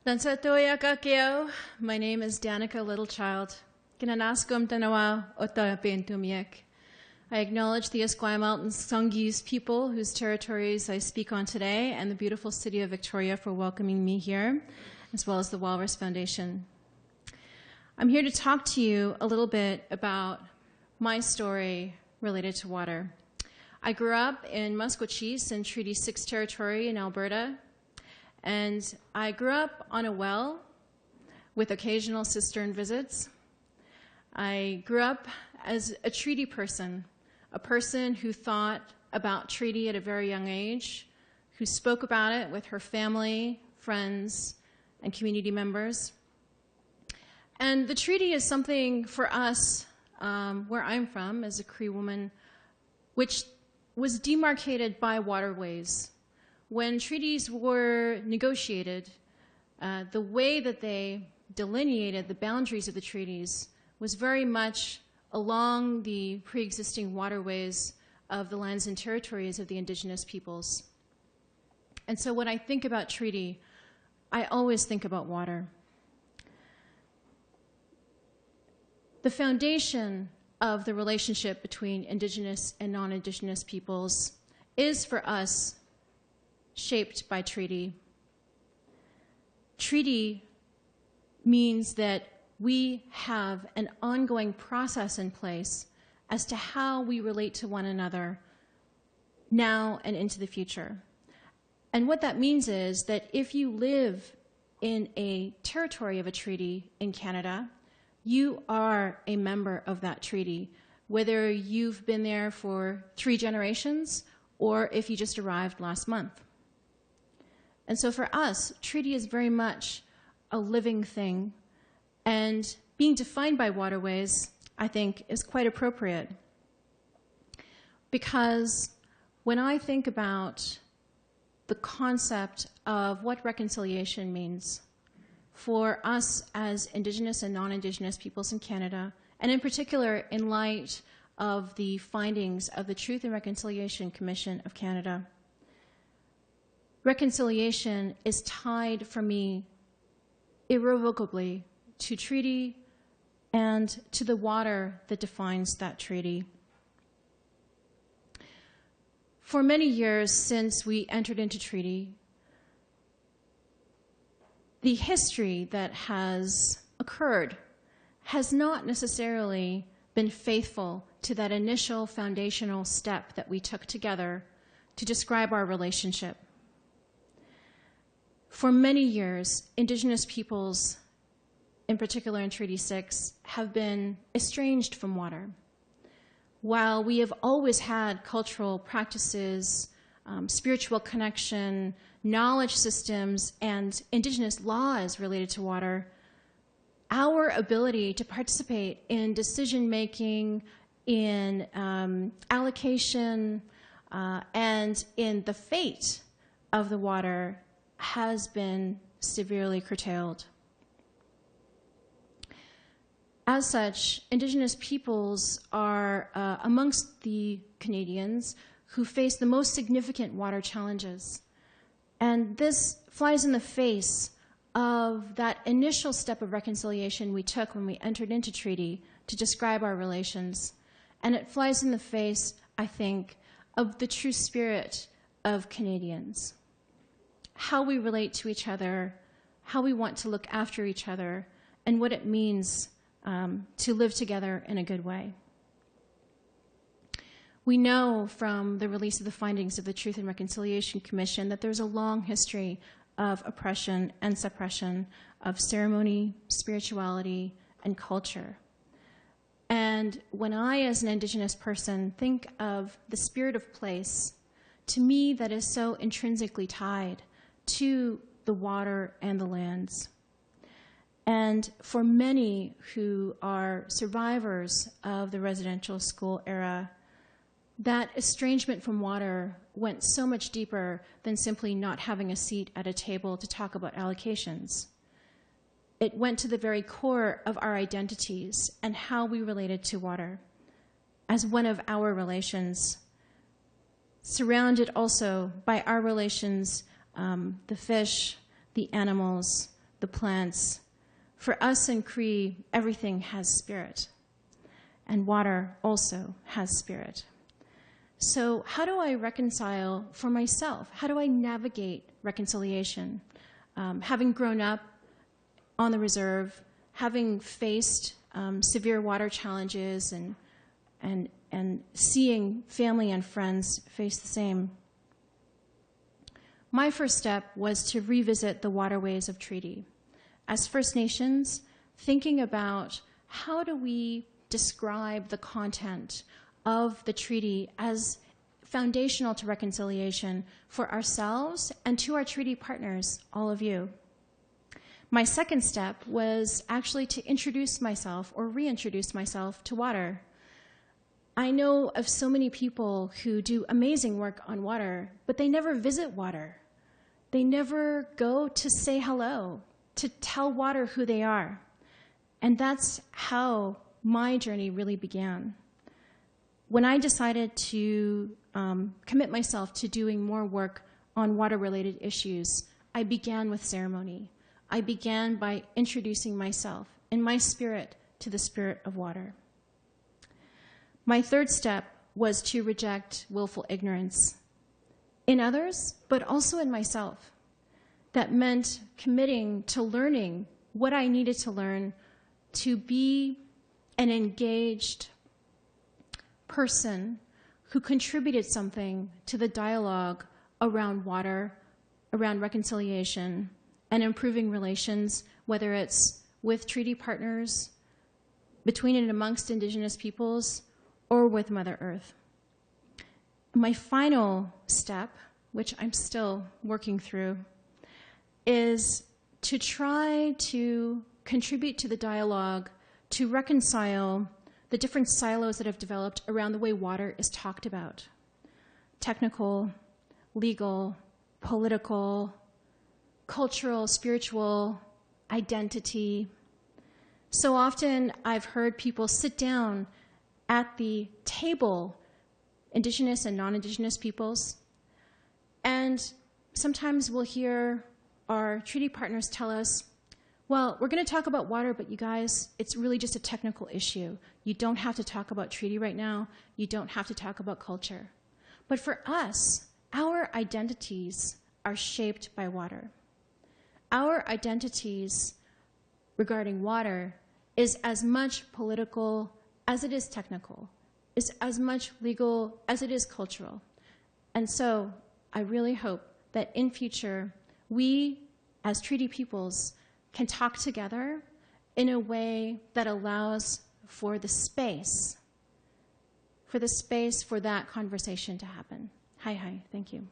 Dansatoya kakeo. My name is Danika, Littlechild. Kinanaskum tanawa ota bentumiek. I acknowledge the Esquimalt and Sunghees people whose territories I speak on today, and the beautiful city of Victoria for welcoming me here, as well as the Walrus Foundation. I'm here to talk to you a little bit about my story related to water. I grew up in Musqueam in Treaty 6 territory in Alberta, and I grew up on a well with occasional cistern visits. I grew up as a treaty person, a person who thought about treaty at a very young age, who spoke about it with her family, friends, and community members. And the treaty is something for us, where I'm from as a Cree woman, which was demarcated by waterways. When treaties were negotiated, the way that they delineated the boundaries of the treaties was very much along the pre-existing waterways of the lands and territories of the indigenous peoples. And so when I think about treaty, I always think about water. The foundation of the relationship between indigenous and non-indigenous peoples is for us shaped by treaty. Treaty means that we have an ongoing process in place as to how we relate to one another now and into the future. And what that means is that if you live in a territory of a treaty in Canada, you are a member of that treaty, whether you've been there for 3 generations or if you just arrived last month. And so for us, treaty is very much a living thing, and being defined by waterways, I think, is quite appropriate. Because when I think about the concept of what reconciliation means for us as Indigenous and non-Indigenous peoples in Canada, and in particular in light of the findings of the Truth and Reconciliation Commission of Canada, reconciliation is tied for me irrevocably to treaty and to the water that defines that treaty. For many years since we entered into treaty, the history that has occurred has not necessarily been faithful to that initial foundational step that we took together to describe our relationship. For many years, Indigenous peoples, in particular in Treaty 6, have been estranged from water. While we have always had cultural practices, spiritual connection, knowledge systems, and Indigenous laws related to water, our ability to participate in decision-making, in allocation, and in the fate of the water has been severely curtailed. As such, Indigenous peoples are amongst the Canadians who face the most significant water challenges. And this flies in the face of that initial step of reconciliation we took when we entered into treaty to describe our relations. And it flies in the face, I think, of the true spirit of Canadians. How we relate to each other, how we want to look after each other, and what it means to live together in a good way. We know from the release of the findings of the Truth and Reconciliation Commission that there's a long history of oppression and suppression of ceremony, spirituality, and culture. And when I, as an Indigenous person, think of the spirit of place, to me that is so intrinsically tied to the water and the lands. And for many who are survivors of the residential school era, that estrangement from water went so much deeper than simply not having a seat at a table to talk about allocations. It went to the very core of our identities and how we related to water as one of our relations, surrounded also by our relations, the fish, the animals, the plants. For us in Cree, everything has spirit. And water also has spirit. So how do I reconcile for myself? How do I navigate reconciliation? Having grown up on the reserve, having faced severe water challenges and seeing family and friends face the same, my first step was to revisit the Waterways of Treaty. As First Nations, thinking about how do we describe the content of the treaty as foundational to reconciliation for ourselves and to our treaty partners, all of you. My second step was actually to introduce myself or reintroduce myself to water. I know of so many people who do amazing work on water, but they never visit water. They never go to say hello, to tell water who they are. And that's how my journey really began. When I decided to commit myself to doing more work on water-related issues, I began with ceremony. I began by introducing myself in my spirit to the spirit of water. My third step was to reject willful ignorance in others, but also in myself. That meant committing to learning what I needed to learn to be an engaged person who contributed something to the dialogue around water, around reconciliation, and improving relations, whether it's with treaty partners, between and amongst Indigenous peoples, or with Mother Earth. My final step, which I'm still working through, is to try to contribute to the dialogue to reconcile the different silos that have developed around the way water is talked about. Technical, legal, political, cultural, spiritual, identity. So often I've heard people sit down at the table, Indigenous and non-Indigenous peoples, and sometimes we'll hear our treaty partners tell us, well, we're going to talk about water, but you guys, it's really just a technical issue. You don't have to talk about treaty right now. You don't have to talk about culture. But for us, our identities are shaped by water. Our identities regarding water is as much political as it is technical, is as much legal as it is cultural. And so I really hope that in future, we as treaty peoples can talk together in a way that allows for the space for that conversation to happen. Hi, thank you.